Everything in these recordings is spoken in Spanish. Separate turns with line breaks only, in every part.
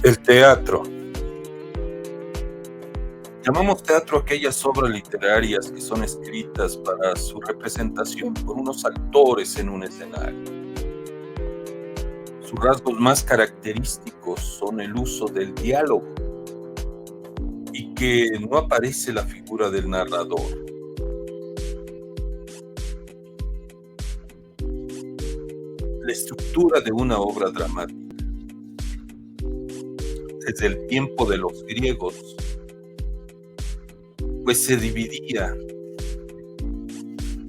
El teatro. Llamamos teatro a aquellas obras literarias que son escritas para su representación por unos actores en un escenario. Sus rasgos más característicos son el uso del diálogo y que no aparece la figura del narrador. La estructura de una obra dramática. Desde el tiempo de los griegos, pues se dividía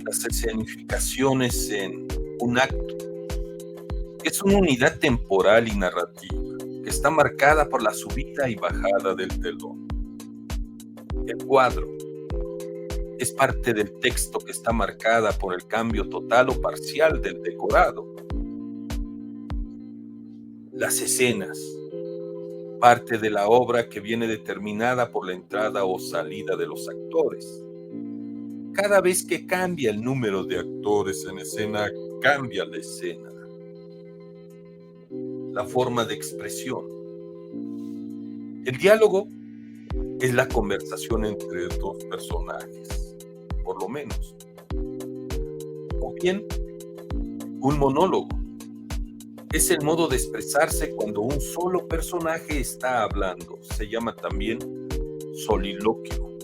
las escenificaciones en un acto, que es una unidad temporal y narrativa, que está marcada por la subida y bajada del telón. El cuadro es parte del texto que está marcada por el cambio total o parcial del decorado. Las escenas, parte de la obra que viene determinada por la entrada o salida de los actores. Cada vez que cambia el número de actores en escena, cambia la escena. La forma de expresión. El diálogo es la conversación entre dos personajes, por lo menos. O bien, un monólogo. Es el modo de expresarse cuando un solo personaje está hablando. Se llama también soliloquio.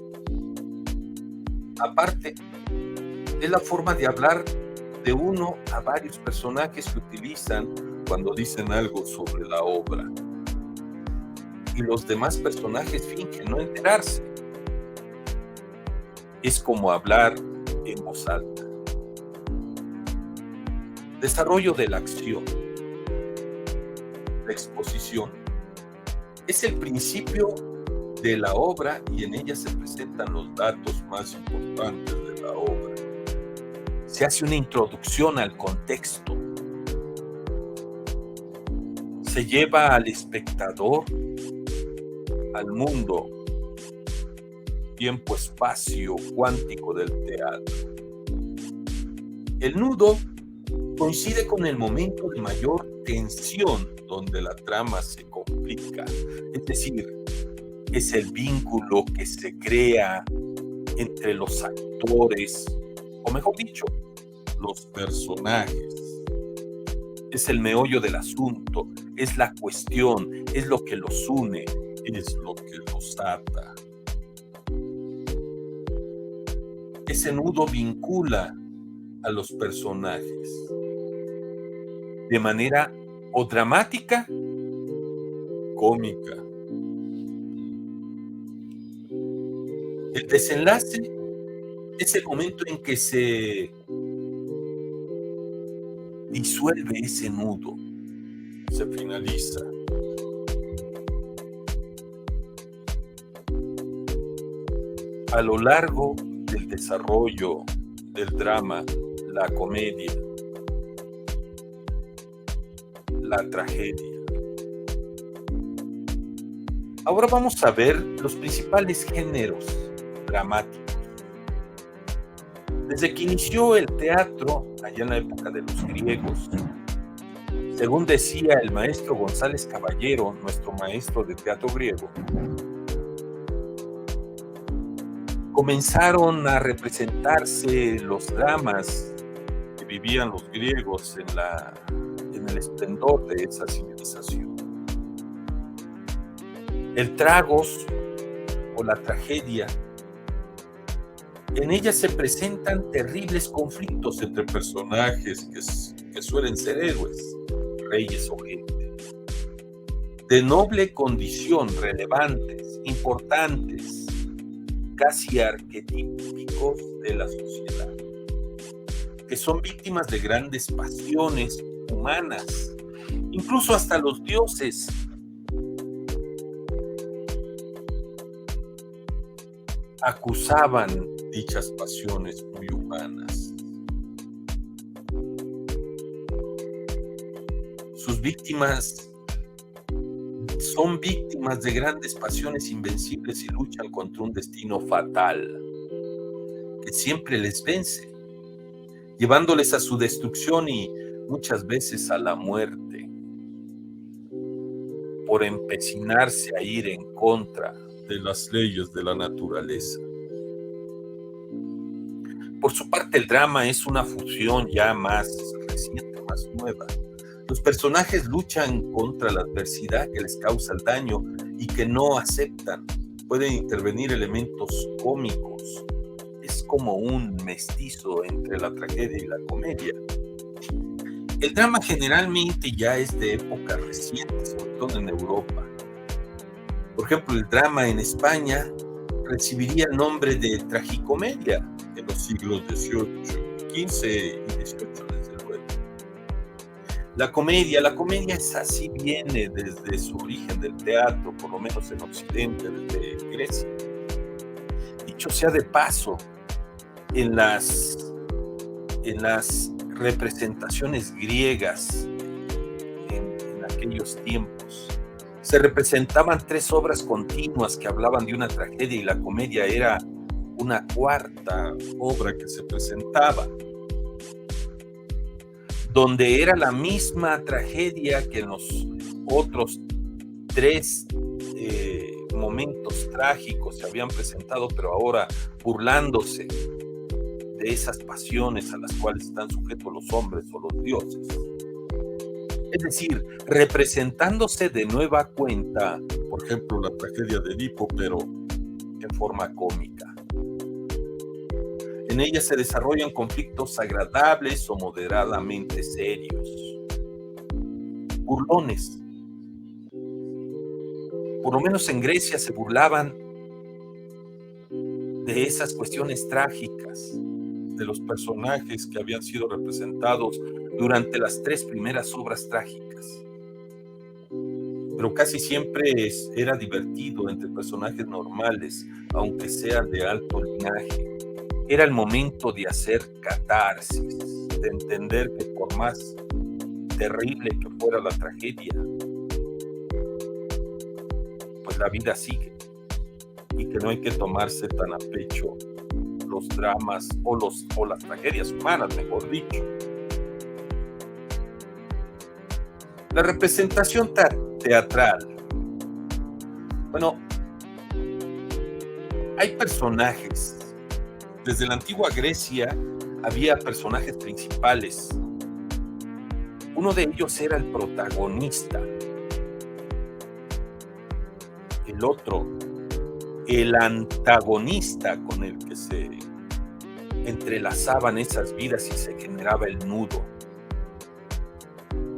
Aparte, es la forma de hablar de uno a varios personajes que utilizan cuando dicen algo sobre la obra. Y los demás personajes fingen no enterarse. Es como hablar en voz alta. Desarrollo de la acción. La exposición es el principio de la obra y en ella se presentan los datos más importantes de la obra. Se hace una introducción al contexto. Se lleva al espectador al mundo, tiempo-espacio cuántico del teatro. El nudo coincide con el momento de mayor tensión donde la trama se complica, es decir, es el vínculo que se crea entre los actores, o mejor dicho, los personajes. Es el meollo del asunto, es la cuestión, es lo que los une, es lo que los ata. Ese nudo vincula a los personajes de manera o dramática, cómica. El desenlace es el momento en que se disuelve ese nudo, se finaliza. A lo largo del desarrollo del drama, la comedia, la tragedia. Ahora vamos a ver los principales géneros dramáticos. Desde que inició el teatro, allá en la época de los griegos, según decía el maestro González Caballero, nuestro maestro de teatro griego, comenzaron a representarse los dramas que vivían los griegos en el esplendor de esa civilización. El tragos o la tragedia, en ella se presentan terribles conflictos entre personajes que suelen ser héroes, reyes o gente, de noble condición, relevantes, importantes, casi arquetípicos de la sociedad, que son víctimas de grandes pasiones humanas, incluso hasta los dioses. Acusaban dichas pasiones muy humanas. Sus víctimas son víctimas de grandes pasiones invencibles y luchan contra un destino fatal que siempre les vence, llevándoles a su destrucción y muchas veces a la muerte. por empecinarse a ir en contra de las leyes de la naturaleza. Por su parte, el drama es una fusión ya más reciente, más nueva. Los personajes luchan contra la adversidad que les causa el daño y que no aceptan. Pueden intervenir elementos cómicos. Es como un mestizo entre la tragedia y la comedia. El drama generalmente ya es de época reciente, sobre todo en Europa. Por ejemplo, el drama en España recibiría el nombre de tragicomedia en los siglos XVIII, XV y XVIII, desde luego. La comedia es así, viene desde su origen del teatro, por lo menos en Occidente, desde Grecia. Dicho sea de paso, en las representaciones griegas en aquellos tiempos, se representaban 3 obras continuas que hablaban de una tragedia y la comedia era una cuarta obra que se presentaba, donde era la misma tragedia que en los otros 3 momentos trágicos se habían presentado, pero ahora burlándose de esas pasiones a las cuales están sujetos los hombres o los dioses. Es decir, representándose de nueva cuenta, por ejemplo, la tragedia de Edipo, pero en forma cómica. En ella se desarrollan conflictos agradables o moderadamente serios. Burlones. Por lo menos en Grecia se burlaban de esas cuestiones trágicas, de los personajes que habían sido representados durante las 3 primeras obras trágicas. Pero casi siempre era divertido entre personajes normales, aunque sean de alto linaje. Era el momento de hacer catarsis, de entender que por más terrible que fuera la tragedia, pues la vida sigue y que no hay que tomarse tan a pecho los dramas o las tragedias humanas, mejor dicho. La representación teatral. Bueno, hay personajes. Desde la antigua Grecia había personajes principales. Uno de ellos era el protagonista. El otro, el antagonista con el que se entrelazaban esas vidas y se generaba el nudo.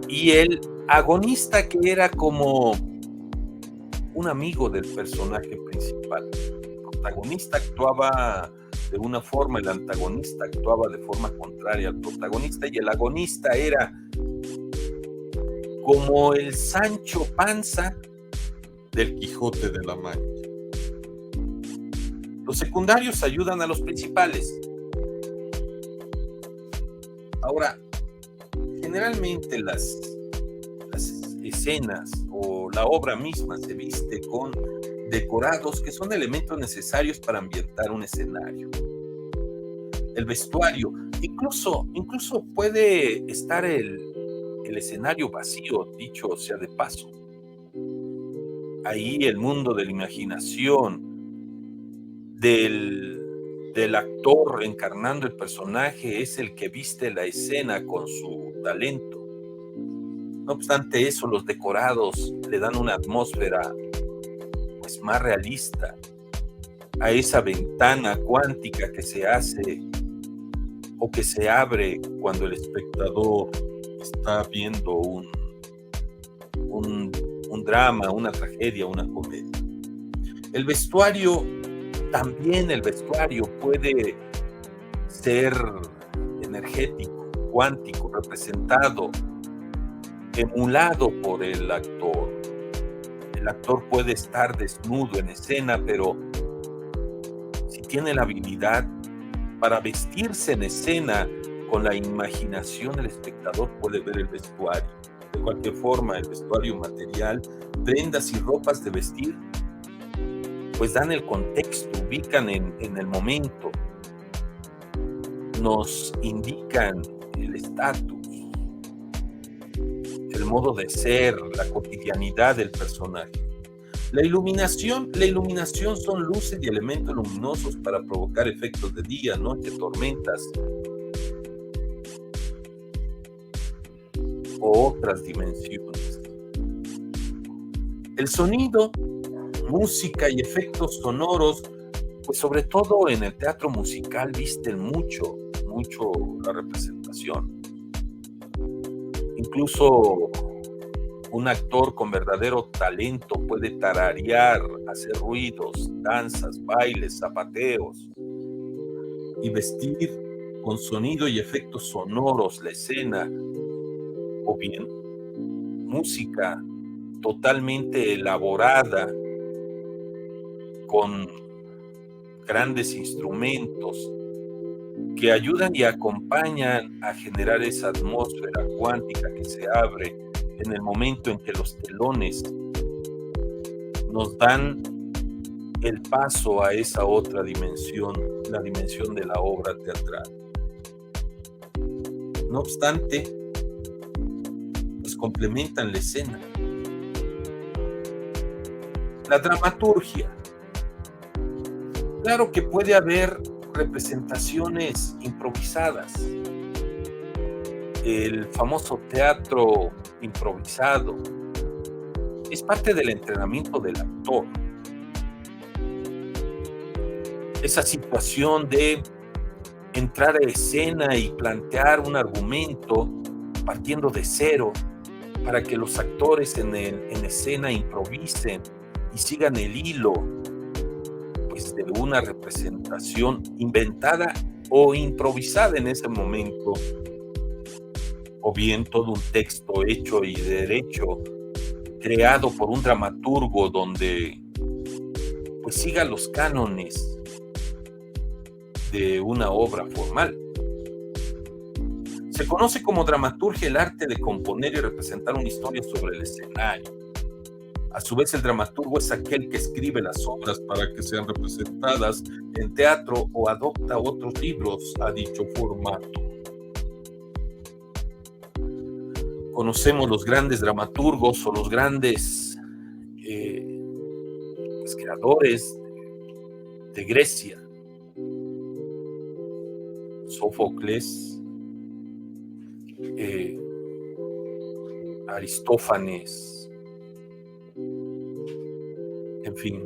Y el agonista, que era como un amigo del personaje principal. El protagonista actuaba de una forma, el antagonista actuaba de forma contraria al protagonista, y el agonista era como el Sancho Panza del Quijote de la Mancha. Los secundarios ayudan a los principales. Ahora, generalmente las escenas o la obra misma se viste con decorados que son elementos necesarios para ambientar un escenario. El vestuario, incluso puede estar el escenario vacío, dicho sea de paso. Ahí el mundo de la imaginación del actor encarnando el personaje es el que viste la escena con su talento. No obstante eso, los decorados le dan una atmósfera pues más realista a esa ventana cuántica que se hace o que se abre cuando el espectador está viendo un drama, una tragedia, una comedia. El vestuario puede ser energético, cuántico, representado, emulado por el actor. El actor puede estar desnudo en escena, pero si tiene la habilidad para vestirse en escena con la imaginación, el espectador puede ver el vestuario. De cualquier forma, el vestuario material, prendas y ropas de vestir, pues dan el contexto, ubican en el momento, nos indican el estatus, el modo de ser, la cotidianidad del personaje. La iluminación son luces y elementos luminosos para provocar efectos de día, noche, tormentas o otras dimensiones. El sonido, música y efectos sonoros, pues sobre todo en el teatro musical, visten mucho la representación. Incluso un actor con verdadero talento puede tararear, hacer ruidos, danzas, bailes, zapateos y vestir con sonido y efectos sonoros la escena, o bien música totalmente elaborada con grandes instrumentos que ayudan y acompañan a generar esa atmósfera cuántica que se abre en el momento en que los telones nos dan el paso a esa otra dimensión, la dimensión de la obra teatral. No obstante, pues complementan la escena. La dramaturgia. Claro que puede haber representaciones improvisadas. El famoso teatro improvisado es parte del entrenamiento del actor. Esa situación de entrar a escena y plantear un argumento partiendo de cero para que los actores en escena improvisen y sigan el hilo pues, de una representación inventada o improvisada en ese momento, o bien todo un texto hecho y derecho creado por un dramaturgo donde pues siga los cánones de una obra formal. Se conoce como dramaturgia el arte de componer y representar una historia sobre el escenario. A su vez, el dramaturgo es aquel que escribe las obras para que sean representadas en teatro o adopta otros libros a dicho formato. Conocemos los grandes dramaturgos o los grandes creadores de Grecia. Sófocles, Aristófanes, en fin.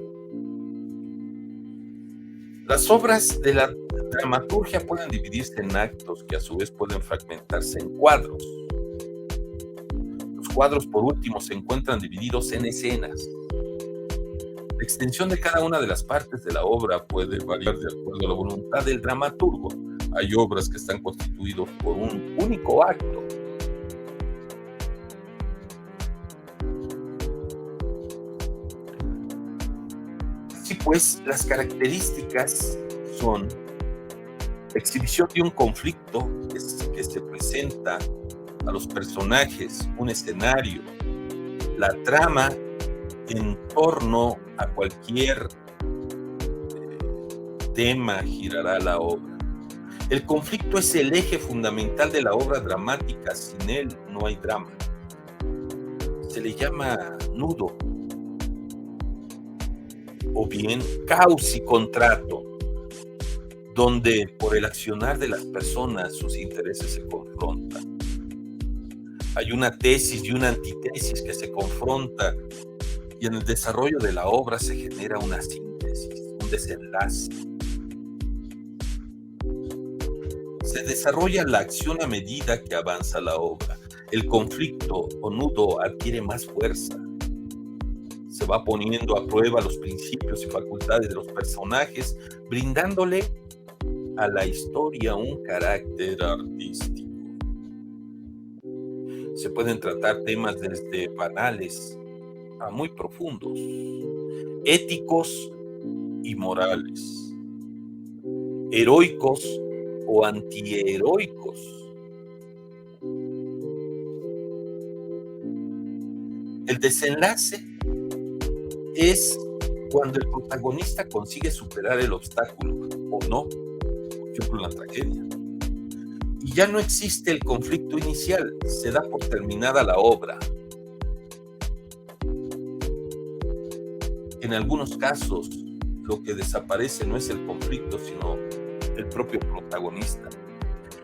Las obras de la dramaturgia pueden dividirse en actos que a su vez pueden fragmentarse en cuadros. Los cuadros, por último, se encuentran divididos en escenas. La extensión de cada una de las partes de la obra puede variar de acuerdo a la voluntad del dramaturgo. Hay obras que están constituidas por un único acto. Así pues, las características son la exhibición de un conflicto que se presenta a los personajes, un escenario, la trama en torno a cualquier tema girará la obra. El conflicto es el eje fundamental de la obra dramática, sin él no hay drama. Se le llama nudo, o bien caos y contrato, donde por el accionar de las personas sus intereses se confrontan. Hay una tesis y una antítesis que se confrontan y en el desarrollo de la obra se genera una síntesis, un desenlace. Se desarrolla la acción a medida que avanza la obra. El conflicto o nudo adquiere más fuerza. Se va poniendo a prueba los principios y facultades de los personajes, brindándole a la historia un carácter artístico. Se pueden tratar temas desde banales a muy profundos, éticos y morales, heroicos o antiheroicos. El desenlace es cuando el protagonista consigue superar el obstáculo, o no, por ejemplo, la tragedia, y ya no existe el conflicto inicial, se da por terminada la obra. En algunos casos, lo que desaparece no es el conflicto, sino el propio protagonista.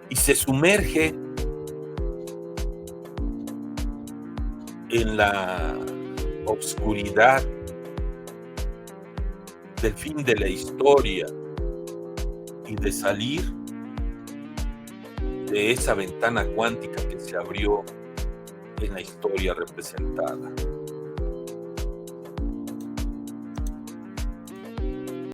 Y se sumerge en la oscuridad del fin de la historia y de salir de esa ventana cuántica que se abrió en la historia representada.